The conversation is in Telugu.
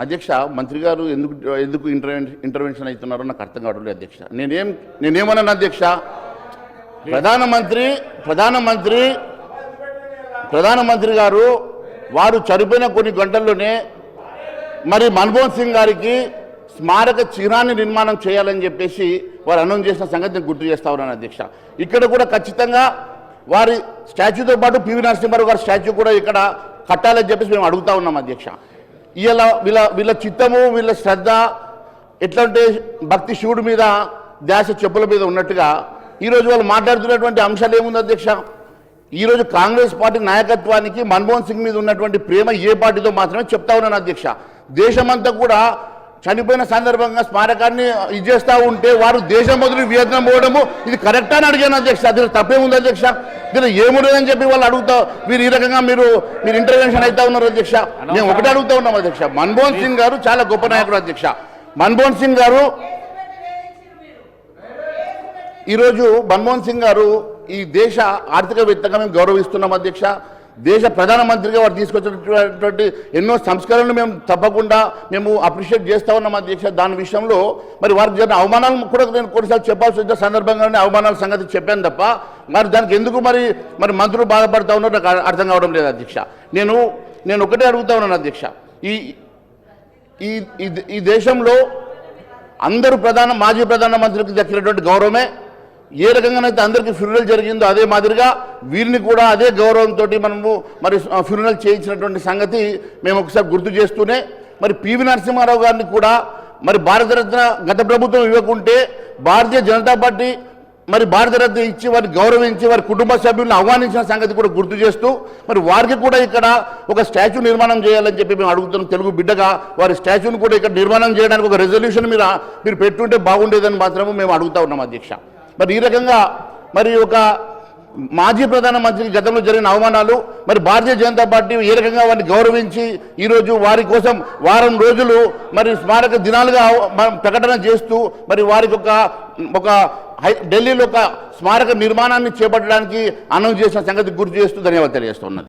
అధ్యక్ష మంత్రి గారు ఎందుకు ఇంటర్వెన్షన్ అవుతున్నారో నాకు అర్థం కావట్లేదు అధ్యక్ష. నేనేమన్నాను అధ్యక్ష, ప్రధానమంత్రి గారు వారు చనిపోయిన కొన్ని గంటల్లోనే మరి మన్మోహన్ సింగ్ గారికి స్మారక చిహ్నాన్ని నిర్మాణం చేయాలని చెప్పేసి వారు అనౌన్స్ చేసిన సంగతిని గుర్తు చేస్తా ఉన్నాను అధ్యక్ష. ఇక్కడ కూడా ఖచ్చితంగా వారి స్టాచ్యూతో పాటు పివి నరసింహారావు గారి స్టాచ్యూ కూడా ఇక్కడ కట్టాలని చెప్పేసి మేము అడుగుతా ఉన్నాం అధ్యక్ష. ఇలా వీళ్ళ చిత్తము వీళ్ళ శ్రద్ధ ఎట్లా ఉంటే భక్తి శివుడి మీద ధ్యాస చెప్పుల మీద ఉన్నట్టుగా ఈరోజు వాళ్ళు మాట్లాడుతున్నటువంటి అంశాలు ఏముంది అధ్యక్ష. ఈరోజు కాంగ్రెస్ పార్టీ నాయకత్వానికి మన్మోహన్ సింగ్ మీద ఉన్నటువంటి ప్రేమ ఏ పార్టీతో మాత్రమే చెప్తా ఉన్నాను అధ్యక్ష. దేశమంతా కూడా చనిపోయిన సందర్భంగా స్మారకాన్ని ఇచ్చేస్తూ ఉంటే వారు దేశం వదిలి వియత్నాం పోవడము ఇది కరెక్టా అని అడిగాను అధ్యక్ష. దీని తప్పేముంది అధ్యక్ష, దీని ఏముండదని చెప్పి వాళ్ళు అడుగుతా మీరు ఈ రకంగా మీరు ఇంటర్వెన్షన్ అవుతా ఉన్నారు అధ్యక్ష. మేము ఒకటి అడుగుతా ఉన్నాం అధ్యక్ష, మన్మోహన్ సింగ్ గారు చాలా గొప్ప నాయకుడు అధ్యక్ష. మన్మోహన్ సింగ్ గారు ఈ దేశ ఆర్థికవేత్తగా మేము గౌరవిస్తున్నాం అధ్యక్ష. దేశ ప్రధానమంత్రిగా వారు తీసుకొచ్చినటువంటి ఎన్నో సంస్కరణలు మేము తప్పకుండా అప్రిషియేట్ చేస్తూ ఉన్నాం అధ్యక్ష. దాని విషయంలో మరి వారికి జరిగిన అవమానాలు కూడా నేను కొన్నిసార్లు చెప్పాల్సి వచ్చిన సందర్భంగానే అవమానాల సంగతి చెప్పాను తప్ప మరి దానికి ఎందుకు మరి మంత్రులు బాధపడతా ఉన్నారో నాకు అర్థం కావడం లేదు అధ్యక్ష. నేను ఒకటే అడుగుతా ఉన్నాను అధ్యక్ష, ఈ దేశంలో అందరూ మాజీ ప్రధానమంత్రికి దక్కినటువంటి గౌరవమే ఏ రకంగానైతే అందరికీ ఫ్యూనరల్ జరిగిందో అదే మాదిరిగా వీరిని కూడా అదే గౌరవంతో మరి ఫ్యూనరల్ చేయించినటువంటి సంగతి మేము ఒకసారి గుర్తు చేస్తూనే మరి పివి నరసింహారావు గారిని కూడా మరి భారతరత్న గత ప్రభుత్వం ఇవ్వకుంటే భారతీయ జనతా పార్టీ మరి భారతరత్న ఇచ్చి వారిని గౌరవించి వారి కుటుంబ సభ్యులను ఆహ్వానించిన సంగతి కూడా గుర్తు చేస్తూ మరి వారికి కూడా ఇక్కడ ఒక స్టాచ్యూ నిర్మాణం చేయాలని చెప్పి మేము అడుగుతున్నాం. తెలుగు బిడ్డగా వారి స్టాచ్యూని కూడా ఇక్కడ నిర్మాణం చేయడానికి ఒక రెజల్యూషన్ మీరు పెట్టుంటే బాగుండేదని మాత్రమే మేము అడుగుతా ఉన్నాం అధ్యక్ష. మరి ఈ రకంగా మరి ఒక మాజీ ప్రధానమంత్రికి గతంలో జరిగిన అవమానాలు మరి భారతీయ జనతా పార్టీ ఏ రకంగా వారిని గౌరవించి ఈరోజు వారి కోసం వారం రోజులు మరి స్మారక దినాలుగా ప్రకటన చేస్తూ మరి వారికి ఒక ఢిల్లీలో ఒక స్మారక నిర్మాణాన్ని చేపట్టడానికి అనౌన్స్ చేసిన సంగతి గుర్తు చేస్తూ ధన్యవాదాలు తెలియజేస్తున్నది.